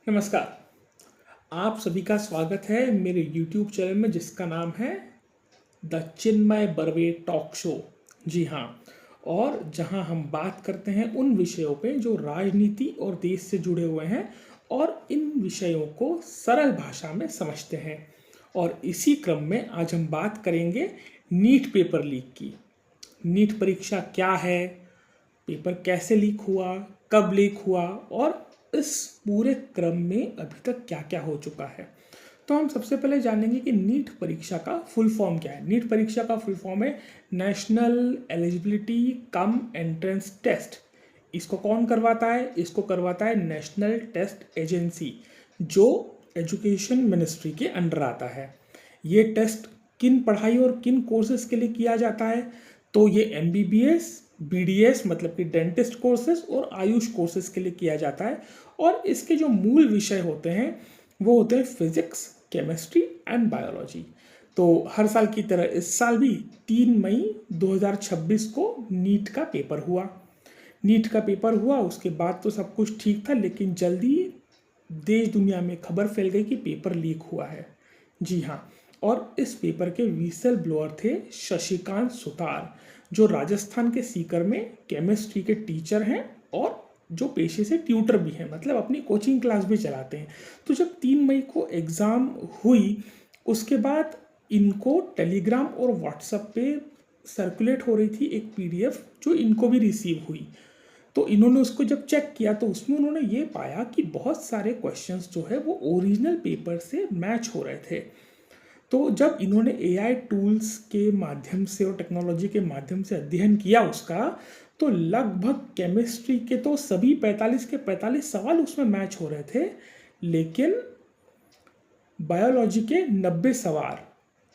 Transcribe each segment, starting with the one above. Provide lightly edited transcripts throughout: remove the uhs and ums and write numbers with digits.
नमस्कार। आप सभी का स्वागत है मेरे YouTube चैनल में जिसका नाम है the Chinmay Barve talk show. जी हाँ, और जहां हम बात करते हैं उन विषयों पे जो राजनीति और देश से जुड़े हुए हैं और इन विषयों को सरल भाषा में समझते हैं। और इसी क्रम में आज हम बात करेंगे नीट पेपर लीक की। नीट परीक्षा क्या है, पेपर कैसे लीक हुआ, कब लीक हुआ और इस पूरे क्रम में अभी तक क्या क्या हो चुका है। तो हम सबसे पहले जानेंगे कि नीट परीक्षा का फुल फॉर्म क्या है। नीट परीक्षा का फुल फॉर्म है national eligibility cum entrance test. इसको कौन करवाता है? इसको करवाता है नेशनल टेस्ट एजेंसी, जो एजुकेशन मिनिस्ट्री के अंडर आता है। ये टेस्ट किन पढ़ाई और किन कोर्सेज के लिए किया जाता है? तो ये MBBS, BDS मतलब कि डेंटिस्ट कोर्सेज और आयुष कोर्सेज के लिए किया जाता है। और इसके जो मूल विषय होते हैं वो होते हैं फिजिक्स, केमिस्ट्री एंड बायोलॉजी। तो हर साल की तरह इस साल भी 3 मई 2026 को नीट का पेपर हुआ। नीट का पेपर हुआ, उसके बाद तो सब कुछ ठीक था, लेकिन जल्दी देश दुनिया में खबर फैल गई कि पेपर लीक हुआ है। जी हाँ, और इस पेपर के विसल ब्लोअर थे शशिकांत सुतार, जो राजस्थान के सीकर में केमिस्ट्री के टीचर हैं और जो पेशे से ट्यूटर भी हैं, मतलब अपनी कोचिंग क्लास भी चलाते हैं। तो जब 3 मई को एग्ज़ाम हुई, उसके बाद इनको टेलीग्राम और व्हाट्सएप पे सर्कुलेट हो रही थी एक PDF, जो इनको भी रिसीव हुई। तो इन्होंने उसको जब चेक किया तो उसमें उन्होंने ये पाया कि बहुत सारे क्वेश्चंस जो है वो ओरिजिनल पेपर से मैच हो रहे थे। तो जब इन्होंने AI टूल्स के माध्यम से और टेक्नोलॉजी के माध्यम से अध्ययन किया उसका, तो लगभग केमिस्ट्री के तो सभी 45 के 45 सवाल उसमें मैच हो रहे थे, लेकिन बायोलॉजी के 90 सवाल।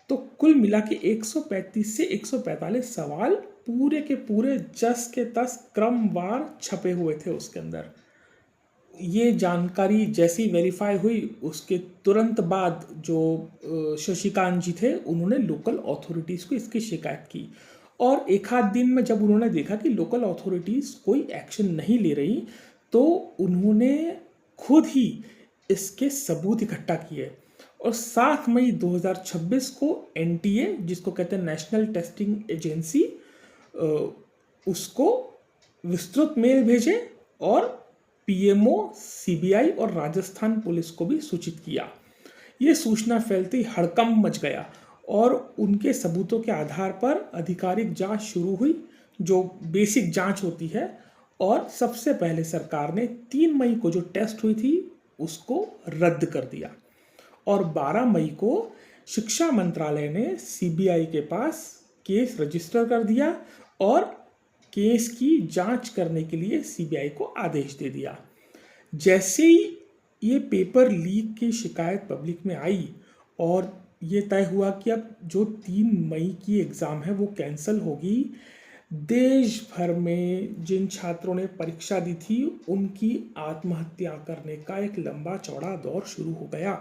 तो कुल मिला के 135 से 145 सवाल पूरे के पूरे 10 के 10 क्रमवार छपे हुए थे उसके अंदर। ये जानकारी जैसी वेरीफाई हुई, उसके तुरंत बाद जो शशिकांत जी थे उन्होंने लोकल अथॉरिटीज़ को इसकी शिकायत की। और एक आध दिन में जब उन्होंने देखा कि लोकल अथॉरिटीज़ कोई एक्शन नहीं ले रही, तो उन्होंने खुद ही इसके सबूत इकट्ठा किए और 7 मई 2026 को NTA, जिसको कहते हैं नेशनल टेस्टिंग एजेंसी, उसको विस्तृत मेल भेजे और PMO, CBI और राजस्थान पुलिस को भी सूचित किया। ये सूचना फैलते ही हड़कंप मच गया और उनके सबूतों के आधार पर आधिकारिक जांच शुरू हुई, जो बेसिक जांच होती है। और सबसे पहले सरकार ने 3 मई को जो टेस्ट हुई थी उसको रद्द कर दिया और 12 मई को शिक्षा मंत्रालय ने CBI के पास केस रजिस्टर कर दिया और केस की जांच करने के लिए CBI को आदेश दे दिया। जैसे ही ये पेपर लीक की शिकायत पब्लिक में आई और ये तय हुआ कि अब जो 3 मई की एग्ज़ाम है वो कैंसिल होगी, देश भर में जिन छात्रों ने परीक्षा दी थी उनकी आत्महत्या करने का एक लंबा चौड़ा दौर शुरू हो गया।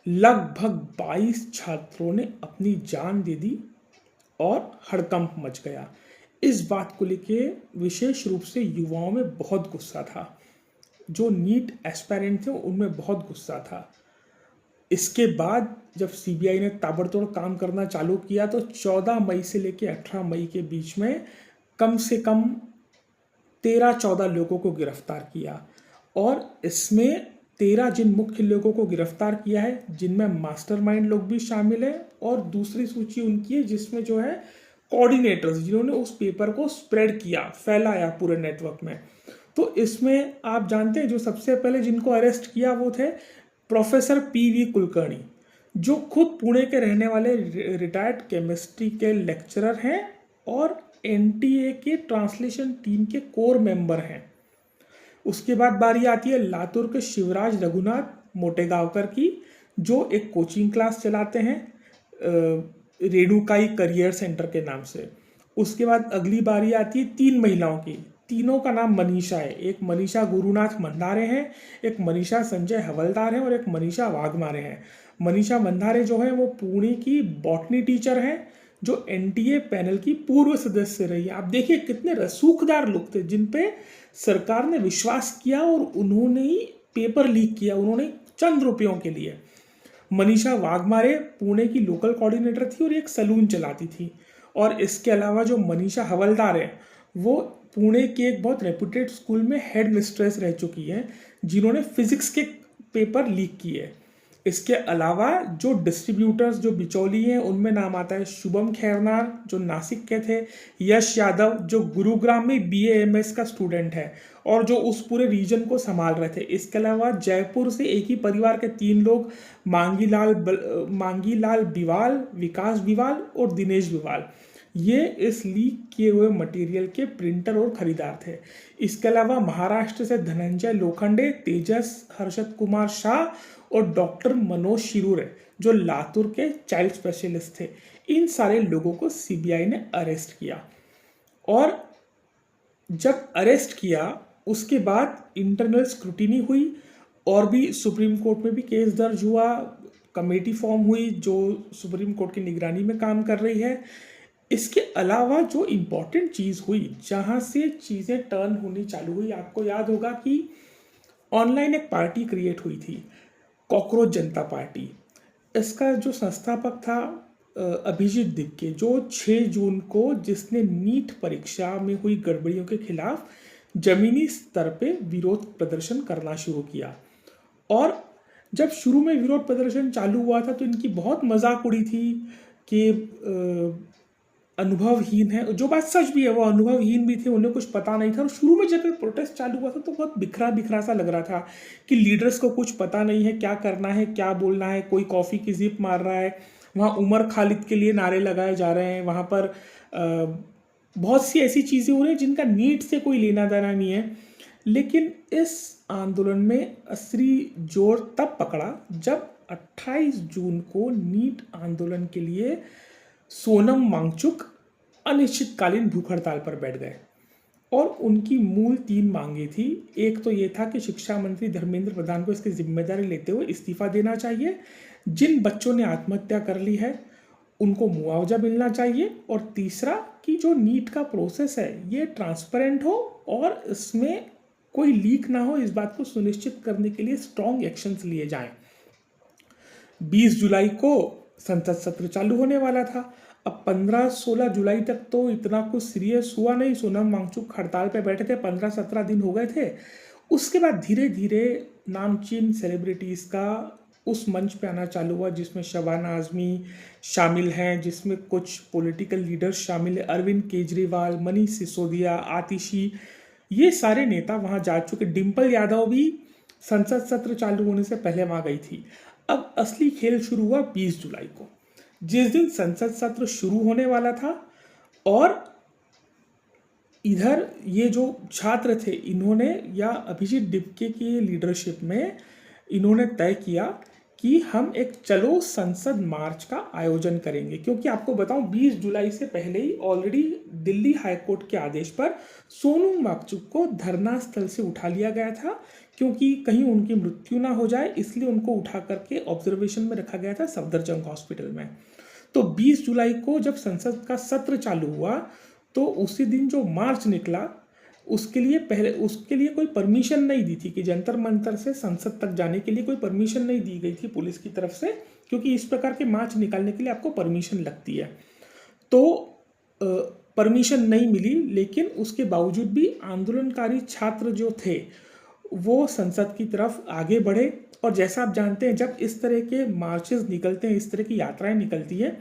लगभग 22 छात्रों ने अपनी जान दे दी और हड़कंप मच गया। इस बात को लेके विशेष रूप से युवाओं में बहुत गुस्सा था। जो नीट एस्पायरेंट थे उनमें बहुत गुस्सा था। इसके बाद जब CBI ने ताबड़तोड़ काम करना चालू किया तो 14 मई से लेके 18 मई के बीच में कम से कम 13-14 लोगों को गिरफ्तार किया। और इसमें 13 जिन मुख्य लोगों को गिरफ्तार किया है, जिनमें मास्टरमाइंड लोग भी शामिल हैं, और दूसरी सूची उनकी है जिसमें जो है कोऑर्डिनेटर्स, जिन्होंने उस पेपर को स्प्रेड किया, फैलाया पूरे नेटवर्क में। तो इसमें आप जानते हैं जो सबसे पहले जिनको अरेस्ट किया वो थे प्रोफेसर PV कुलकर्णी, जो खुद पुणे के रहने वाले रिटायर्ड केमिस्ट्री के लेक्चरर हैं और NTA के ट्रांसलेशन टीम के कोर मेंबर हैं। उसके बाद बारी आती है लातूर के शिवराज रघुनाथ मोटेगांवकर की, जो एक कोचिंग क्लास चलाते हैं रेणुकाई करियर सेंटर के नाम से। उसके बाद अगली बारी आती है 3 महिलाओं की। तीनों का नाम मनीषा है। एक मनीषा गुरुनाथ मंदारे हैं, एक मनीषा संजय हवलदार है और एक मनीषा वाघमारे हैं। मनीषा मंदारे जो है वो पुणे की बॉटनी टीचर हैं, जो NTA पैनल की पूर्व सदस्य रही है। आप देखिए कितने रसूखदार लोग थे जिन पे सरकार ने विश्वास किया और उन्होंने ही पेपर लीक किया उन्होंने चंद रुपयों के लिए। मनीषा वाघमारे पुणे की लोकल कोऑर्डिनेटर थी और एक सलून चलाती थी। और इसके अलावा जो मनीषा हवलदार है वो पुणे के एक बहुत रेपुटेड स्कूल में हेड मिस्ट्रेस रह चुकी हैं, जिन्होंने फिजिक्स के पेपर लीक किए। इसके अलावा जो डिस्ट्रीब्यूटर्स जो बिचौली हैं उनमें नाम आता है शुभम खैरनार जो नासिक के थे, यश यादव जो गुरुग्राम में BA MS का स्टूडेंट है और जो उस पूरे रीजन को संभाल रहे थे। इसके अलावा जयपुर से एक ही परिवार के 3 लोग, मांगीलाल बिवाल, विकास बिवाल और दिनेश बिवाल, ये इस लीक किए हुए मटेरियल के प्रिंटर और खरीदार थे। इसके अलावा महाराष्ट्र से धनंजय लोखंडे, तेजस हर्षद कुमार शाह और डॉक्टर मनोज शिरूर जो लातूर के चाइल्ड स्पेशलिस्ट थे, इन सारे लोगों को CBI ने अरेस्ट किया। और जब अरेस्ट किया उसके बाद इंटरनल स्क्रूटिनी हुई और भी सुप्रीम कोर्ट में भी केस दर्ज हुआ, कमेटी फॉर्म हुई जो सुप्रीम कोर्ट की निगरानी में काम कर रही है। इसके अलावा जो इम्पोर्टेंट चीज़ हुई जहाँ से चीज़ें टर्न होनी चालू हुई, आपको याद होगा कि ऑनलाइन एक पार्टी क्रिएट हुई थी, कॉकरोच जनता पार्टी। इसका जो संस्थापक था अभिजीत दिग्गे, जो 6 जून को जिसने नीट परीक्षा में हुई गड़बड़ियों के खिलाफ जमीनी स्तर पे विरोध प्रदर्शन करना शुरू किया। और जब शुरू में विरोध प्रदर्शन चालू हुआ था तो इनकी बहुत मजाक उड़ी थी कि अनुभवहीन है, जो बात सच भी है, वो अनुभवहीन भी थे, उन्हें कुछ पता नहीं था। और शुरू में जब प्रोटेस्ट चालू हुआ था तो बहुत बिखरा बिखरा सा लग रहा था कि लीडर्स को कुछ पता नहीं है क्या करना है, क्या बोलना है। कोई कॉफ़ी की जिप मार रहा है, वहाँ उमर खालिद के लिए नारे लगाए जा रहे हैं, वहाँ पर बहुत सी ऐसी चीज़ें हो रही हैं जिनका नीट से कोई लेना देना नहीं है। लेकिन इस आंदोलन में असली जोर तब पकड़ा जब 28 जून को नीट आंदोलन के लिए सोनम वांगचुक अनिश्चितकालीन भूख हड़ताल पर बैठ गए। और उनकी मूल 3 मांगे थी। एक तो ये था कि शिक्षा मंत्री धर्मेंद्र प्रधान को इसकी जिम्मेदारी लेते हुए इस्तीफा देना चाहिए, जिन बच्चों ने आत्महत्या कर ली है उनको मुआवजा मिलना चाहिए, और तीसरा कि जो नीट का प्रोसेस है ये ट्रांसपेरेंट हो और इसमें कोई लीक ना हो, इस बात को सुनिश्चित करने के लिए स्ट्रॉन्ग एक्शंस लिए जाएं। 20 जुलाई को संसद सत्र चालू होने वाला था। अब 15-16 जुलाई तक तो इतना कुछ सीरियस हुआ नहीं, सोनम वांगचुक हड़ताल पे बैठे थे, 15-17 दिन हो गए थे। उसके बाद धीरे धीरे नामचीन सेलिब्रिटीज़ का उस मंच पे आना चालू हुआ जिसमें शबाना आज़मी शामिल हैं, जिसमें कुछ पॉलिटिकल लीडर्स शामिल हैं, अरविंद केजरीवाल, मनीष सिसोदिया, आतिशी, ये सारे नेता वहाँ जा चुके। डिम्पल यादव भी संसद सत्र चालू होने से पहले वहाँ गई थी। अब असली खेल शुरू हुआ 20 जुलाई को, जिस दिन संसद सत्र शुरू होने वाला था। और इधर ये जो छात्र थे इन्होंने, या अभिजीत दिग्गे की लीडरशिप में इन्होंने तय किया कि हम एक चलो संसद मार्च का आयोजन करेंगे, क्योंकि आपको बताऊं 20 जुलाई से पहले ही ऑलरेडी दिल्ली हाईकोर्ट के आदेश पर सोनम वांगचुक को धरना स्थल से उठा लिया गया था, क्योंकि कहीं उनकी मृत्यु ना हो जाए, इसलिए उनको उठा करके ऑब्जर्वेशन में रखा गया था सफदरजंग हॉस्पिटल में। तो 20 जुलाई को जब संसद का सत्र चालू हुआ तो उसी दिन जो मार्च निकला उसके लिए कोई परमिशन नहीं दी थी कि जंतर मंतर से संसद तक जाने के लिए कोई परमिशन नहीं दी गई थी पुलिस की तरफ से, क्योंकि इस प्रकार के मार्च निकालने के लिए आपको परमिशन लगती है। तो परमिशन नहीं मिली, लेकिन उसके बावजूद भी आंदोलनकारी छात्र जो थे वो संसद की तरफ आगे बढ़े। और जैसा आप जानते हैं जब इस तरह के मार्चेस निकलते हैं, इस तरह की यात्राएं निकलती हैं,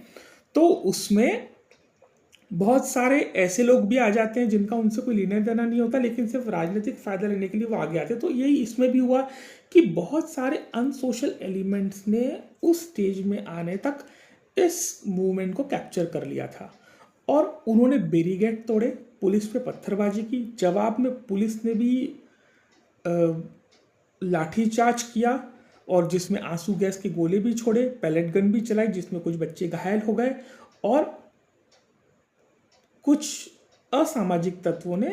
तो उसमें बहुत सारे ऐसे लोग भी आ जाते हैं जिनका उनसे कोई लेना देना नहीं होता, लेकिन सिर्फ राजनीतिक फ़ायदा लेने के लिए वो आगे आते हैं। तो यही इसमें भी हुआ कि बहुत सारे अनसोशल एलिमेंट्स ने उस स्टेज में आने तक इस मूवमेंट को कैप्चर कर लिया था और उन्होंने बैरिकेड तोड़े, पुलिस पे पत्थरबाजी की। जवाब में पुलिस ने भी लाठीचार्ज किया और जिसमें आंसू गैस के गोले भी छोड़े, पैलेट गन भी चलाई जिसमें कुछ बच्चे घायल हो गए, और कुछ असामाजिक तत्वों ने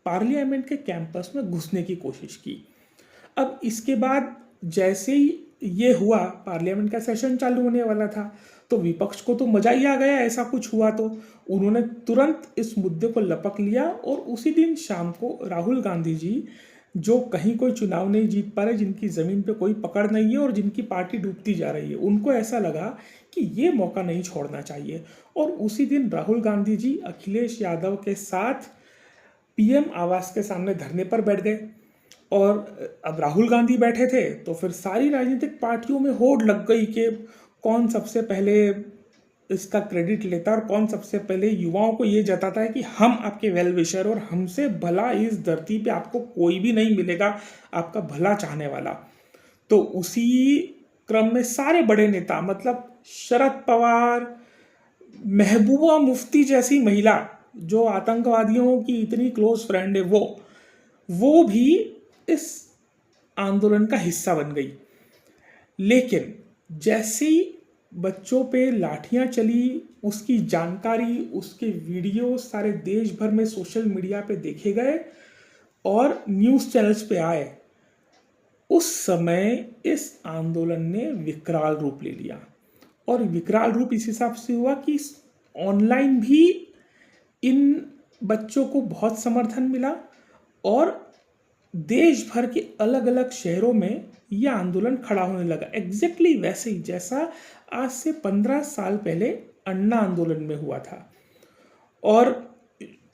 पार्लियामेंट के कैंपस में घुसने की कोशिश की। अब इसके बाद जैसे ही ये हुआ, पार्लियामेंट का सेशन चालू होने वाला था, तो विपक्ष को तो मजा ही आ गया ऐसा कुछ हुआ तो। उन्होंने तुरंत इस मुद्दे को लपक लिया और उसी दिन शाम को राहुल गांधी जी जो कहीं कोई चुनाव नहीं जीत पा रहे, जिनकी ज़मीन पे कोई पकड़ नहीं है और जिनकी पार्टी डूबती जा रही है, उनको ऐसा लगा कि ये मौका नहीं छोड़ना चाहिए। और उसी दिन राहुल गांधी जी अखिलेश यादव के साथ पीएम आवास के सामने धरने पर बैठ गए। और अब राहुल गांधी बैठे थे तो फिर सारी राजनीतिक पार्टियों में होड़ लग गई कि कौन सबसे पहले इसका क्रेडिट लेता है और कौन सबसे पहले युवाओं को ये जताता है कि हम आपके वेल विशर और हमसे भला इस धरती पे आपको कोई भी नहीं मिलेगा आपका भला चाहने वाला। तो उसी क्रम में सारे बड़े नेता, मतलब शरद पवार, महबूबा मुफ्ती जैसी महिला जो आतंकवादियों की इतनी क्लोज फ्रेंड है, वो भी इस आंदोलन का हिस्सा बन गई। लेकिन जैसे ही बच्चों पे लाठियां चली, उसकी जानकारी, उसके वीडियो सारे देश भर में सोशल मीडिया पे देखे गए और न्यूज़ चैनल्स पे आए, उस समय इस आंदोलन ने विकराल रूप ले लिया। और विकराल रूप इस हिसाब से हुआ कि ऑनलाइन भी इन बच्चों को बहुत समर्थन मिला और देश भर के अलग अलग शहरों में यह आंदोलन खड़ा होने लगा, एग्जैक्टली वैसे ही जैसा आज से 15 साल पहले अन्ना आंदोलन में हुआ था। और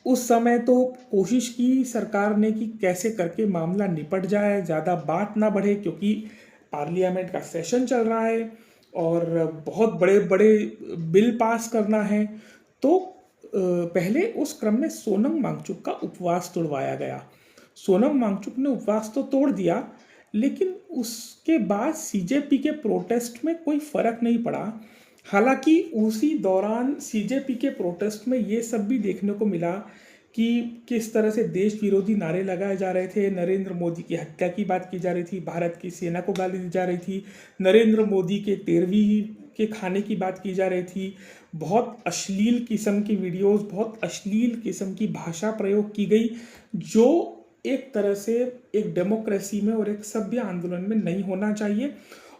उस समय तो कोशिश की सरकार ने कि कैसे करके मामला निपट जाए, ज़्यादा बात ना बढ़े, क्योंकि पार्लियामेंट का सेशन चल रहा है और बहुत बड़े बड़े बिल पास करना है। तो पहले उस क्रम में सोनम वांगचुक का उपवास तोड़वाया गया। सोनम वांगचुक ने उपवास तो तोड़ दिया, लेकिन उसके बाद सीजेपी के प्रोटेस्ट में कोई फर्क नहीं पड़ा। हालांकि उसी दौरान सीजेपी के प्रोटेस्ट में ये सब भी देखने को मिला कि किस तरह से देश विरोधी नारे लगाए जा रहे थे, नरेंद्र मोदी की हत्या की बात की जा रही थी, भारत की सेना को गाली दी जा रही थी, नरेंद्र मोदी के 13वीं के खाने की बात की जा रही थी, बहुत अश्लील किस्म की वीडियोस, बहुत अश्लील किस्म की भाषा प्रयोग की गई, जो एक तरह से एक डेमोक्रेसी में और एक सभ्य आंदोलन में नहीं होना चाहिए।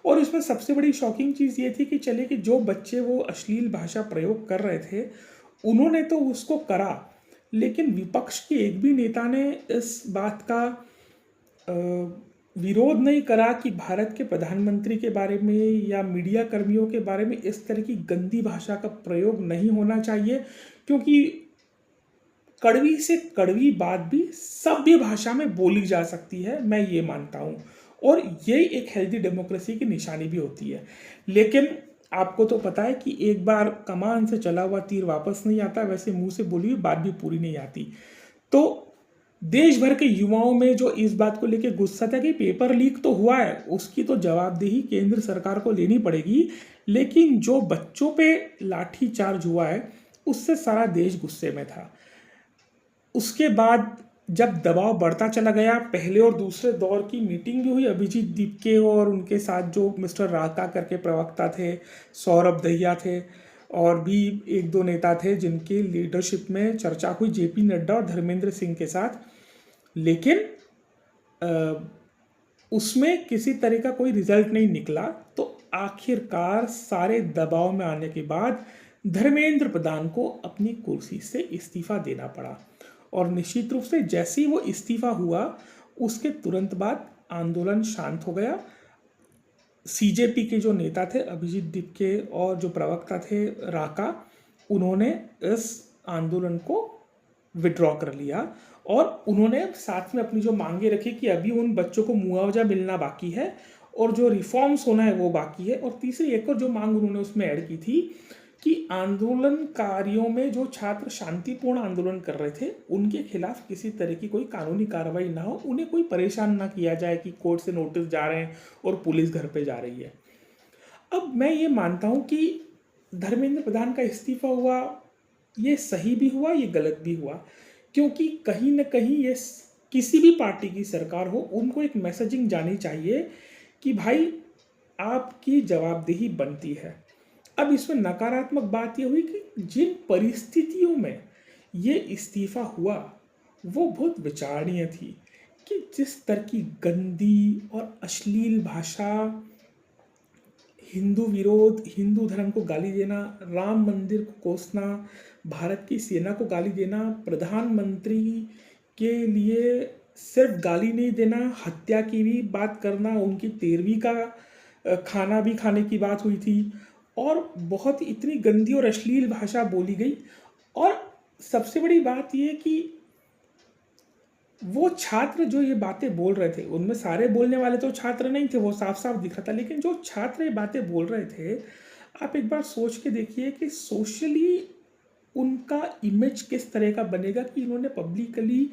और इसमें सबसे बड़ी शॉकिंग चीज़ ये थी कि चले कि जो बच्चे वो अश्लील भाषा प्रयोग कर रहे थे उन्होंने तो उसको करा, लेकिन विपक्ष के एक भी नेता ने इस बात का विरोध नहीं करा कि भारत के प्रधानमंत्री के बारे में या मीडिया कर्मियों के बारे में इस तरह की गंदी भाषा का प्रयोग नहीं होना चाहिए, क्योंकि कड़वी से कड़वी बात भी सभ्य भाषा में बोली जा सकती है, मैं ये मानता हूँ। और ये एक हेल्दी डेमोक्रेसी की निशानी भी होती है। लेकिन आपको तो पता है कि एक बार कमान से चला हुआ तीर वापस नहीं आता, वैसे मुंह से बोली हुई बात भी पूरी नहीं आती। तो देश भर के युवाओं में जो इस बात को लेकर गुस्सा था कि पेपर लीक तो हुआ है, उसकी तो जवाबदेही केंद्र सरकार को लेनी पड़ेगी, लेकिन जो बच्चों पे लाठी चार्ज हुआ है उससे सारा देश गुस्से में था। उसके बाद जब दबाव बढ़ता चला गया, पहले और दूसरे दौर की मीटिंग भी हुई अभिजीत दीपके और उनके साथ जो मिस्टर राका करके प्रवक्ता थे, सौरभ दहिया थे और भी एक दो नेता थे जिनकी लीडरशिप में चर्चा हुई जेपी नड्डा और धर्मेंद्र सिंह के साथ। लेकिन उसमें किसी तरह का कोई रिजल्ट नहीं निकला। तो आखिरकार सारे दबाव में आने के बाद धर्मेंद्र प्रधान को अपनी कुर्सी से इस्तीफा देना पड़ा। और निश्चित रूप से जैसे ही वो इस्तीफा हुआ उसके तुरंत बाद आंदोलन शांत हो गया। सीजेपी के जो नेता थे अभिजीत दीपके और जो प्रवक्ता थे राका, उन्होंने इस आंदोलन को विड्रॉ कर लिया और उन्होंने साथ में अपनी जो मांगे रखी कि अभी उन बच्चों को मुआवजा मिलना बाकी है और जो रिफॉर्म्स होना है वो बाकी है। और तीसरी एक और जो मांग उन्होंने उसमें ऐड की थी कि आंदोलनकारियों में जो छात्र शांतिपूर्ण आंदोलन कर रहे थे उनके खिलाफ किसी तरह की कोई कानूनी कार्रवाई ना हो, उन्हें कोई परेशान ना किया जाए कि कोर्ट से नोटिस जा रहे हैं और पुलिस घर पे जा रही है। अब मैं ये मानता हूँ कि धर्मेंद्र प्रधान का इस्तीफा हुआ, ये सही भी हुआ, ये गलत भी हुआ, क्योंकि कहीं ना कहीं ये किसी भी पार्टी की सरकार हो उनको एक मैसेजिंग जानी चाहिए कि भाई आपकी जवाबदेही बनती है। अब इसमें नकारात्मक बात यह हुई कि जिन परिस्थितियों में ये इस्तीफा हुआ वो बहुत विचारणीय थी कि जिस तरह की गंदी और अश्लील भाषा, हिंदू विरोध, हिंदू धर्म को गाली देना, राम मंदिर को कोसना, भारत की सेना को गाली देना, प्रधानमंत्री के लिए सिर्फ गाली नहीं देना, हत्या की भी बात करना, उनकी 13वीं का खाना भी खाने की बात हुई थी, और बहुत इतनी गंदी और अश्लील भाषा बोली गई। और सबसे बड़ी बात ये कि वो छात्र जो ये बातें बोल रहे थे, उनमें सारे बोलने वाले तो छात्र नहीं थे, वो साफ साफ दिख रहा था, लेकिन जो छात्र ये बातें बोल रहे थे, आप एक बार सोच के देखिए कि सोशली उनका इमेज किस तरह का बनेगा कि इन्होंने पब्लिकली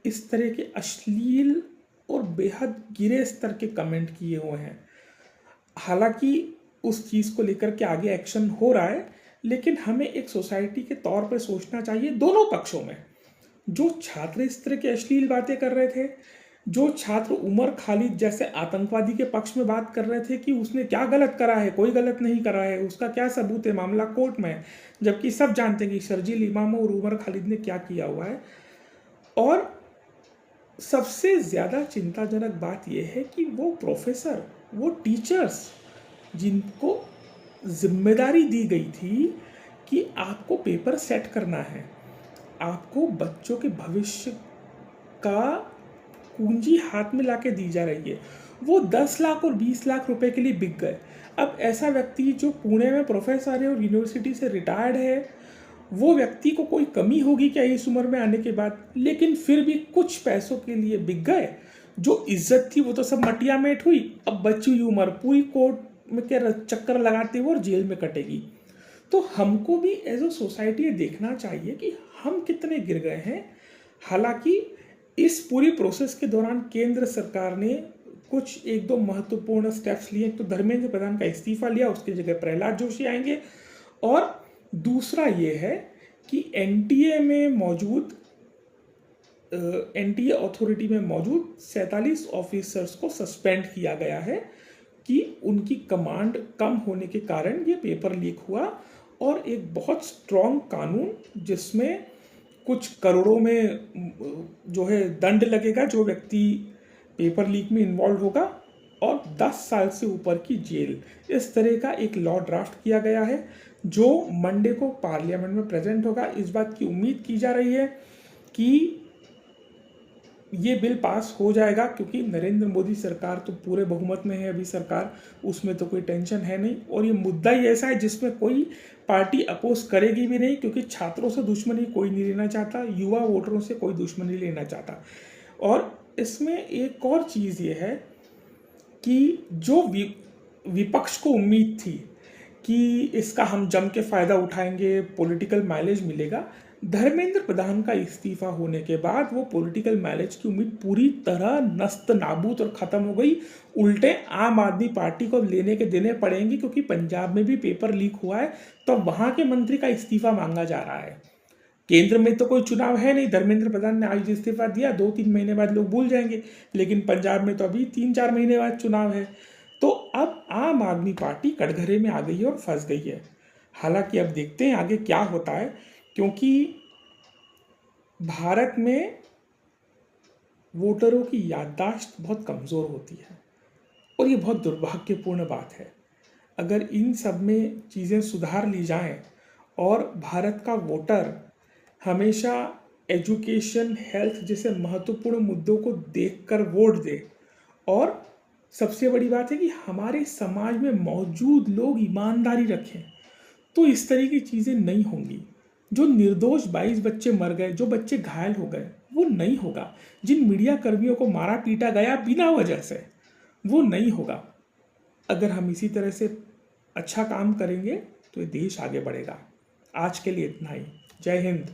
इस तरह के अश्लील और बेहद गिरे स्तर के कमेंट किए हुए हैं। हालांकि उस चीज़ को लेकर के आगे एक्शन हो रहा है, लेकिन हमें एक सोसाइटी के तौर पर सोचना चाहिए दोनों पक्षों में। जो छात्र इस तरह की अश्लील बातें कर रहे थे, जो छात्र उमर खालिद जैसे आतंकवादी के पक्ष में बात कर रहे थे कि उसने क्या गलत करा है, कोई गलत नहीं करा है, उसका क्या सबूत है, मामला कोर्ट में है, जबकि सब जानते हैं कि शर्जील इमाम और उमर खालिद ने क्या किया हुआ है। और सबसे ज़्यादा चिंताजनक बात यह है कि वो प्रोफेसर, वो टीचर्स जिनको जिम्मेदारी दी गई थी कि आपको पेपर सेट करना है, आपको बच्चों के भविष्य का कुंजी हाथ में लाके दी जा रही है, वो 10 लाख और 20 लाख रुपए के लिए बिक गए। अब ऐसा व्यक्ति जो पुणे में प्रोफेसर है और यूनिवर्सिटी से रिटायर्ड है, वो व्यक्ति को कोई कमी होगी क्या इस उम्र में आने के बाद? लेकिन फिर भी कुछ पैसों के लिए बिक गए। जो इज्जत थी वो तो सब मटिया मेट हुई। अब बची हुई उम्र पूरी कोर्ट में क्या चक्कर लगाते हुए और जेल में कटेगी। तो हमको भी एज अ सोसाइटी ये देखना चाहिए कि हम कितने गिर गए हैं। हालांकि इस पूरी प्रोसेस के दौरान केंद्र सरकार ने कुछ एक दो महत्वपूर्ण स्टेप्स लिए। एक तो धर्मेंद्र प्रधान का इस्तीफा लिया, उसकी जगह प्रहलाद जोशी आएंगे। और दूसरा ये है कि एनटीए में मौजूद एनटीए अथॉरिटी में मौजूद 47 ऑफिसर्स को सस्पेंड किया गया है कि उनकी कमांड कम होने के कारण ये पेपर लीक हुआ। और एक बहुत स्ट्रॉन्ग कानून जिसमें कुछ करोड़ों में जो है दंड लगेगा जो व्यक्ति पेपर लीक में इन्वॉल्व होगा, और 10 साल से ऊपर की जेल, इस तरह का एक लॉ ड्राफ्ट किया गया है जो मंडे को पार्लियामेंट में प्रेजेंट होगा। इस बात की उम्मीद की जा रही है कि ये बिल पास हो जाएगा, क्योंकि नरेंद्र मोदी सरकार तो पूरे बहुमत में है अभी सरकार, उसमें तो कोई टेंशन है नहीं। और ये मुद्दा ही ऐसा है जिसमें कोई पार्टी अपोज करेगी भी नहीं, क्योंकि छात्रों से दुश्मनी कोई नहीं लेना चाहता, युवा वोटरों से कोई दुश्मनी लेना चाहता। और इसमें एक और चीज़ ये है कि जो विपक्ष को उम्मीद थी कि इसका हम जम के फ़ायदा उठाएंगे, पॉलिटिकल माइलेज मिलेगा, धर्मेंद्र प्रधान का इस्तीफा होने के बाद वो पॉलिटिकल माइलेज की उम्मीद पूरी तरह नस्त नाबूद और ख़त्म हो गई। उल्टे आम आदमी पार्टी को लेने के देने पड़ेंगे, क्योंकि पंजाब में भी पेपर लीक हुआ है तो वहाँ के मंत्री का इस्तीफा मांगा जा रहा है। केंद्र में तो कोई चुनाव है नहीं, धर्मेंद्र प्रधान ने आज इस्तीफा दिया, 2-3 महीने बाद लोग भूल जाएंगे, लेकिन पंजाब में तो अभी 3-4 महीने बाद चुनाव है। तो अब आम आदमी पार्टी कटघरे में आ गई है और फंस गई है। हालांकि अब देखते हैं आगे क्या होता है, क्योंकि भारत में वोटरों की याददाश्त बहुत कमज़ोर होती है और ये बहुत दुर्भाग्यपूर्ण बात है। अगर इन सब में चीज़ें सुधार ली जाएं और भारत का वोटर हमेशा एजुकेशन, हेल्थ जैसे महत्वपूर्ण मुद्दों को देखकर वोट दे, और सबसे बड़ी बात है कि हमारे समाज में मौजूद लोग ईमानदारी रखें, तो इस तरह की चीज़ें नहीं होंगी। जो निर्दोष 22 बच्चे मर गए, जो बच्चे घायल हो गए, वो नहीं होगा। जिन मीडिया कर्मियों को मारा पीटा गया बिना वजह से, वो नहीं होगा। अगर हम इसी तरह से अच्छा काम करेंगे तो ये देश आगे बढ़ेगा। आज के लिए इतना ही। जय हिंद।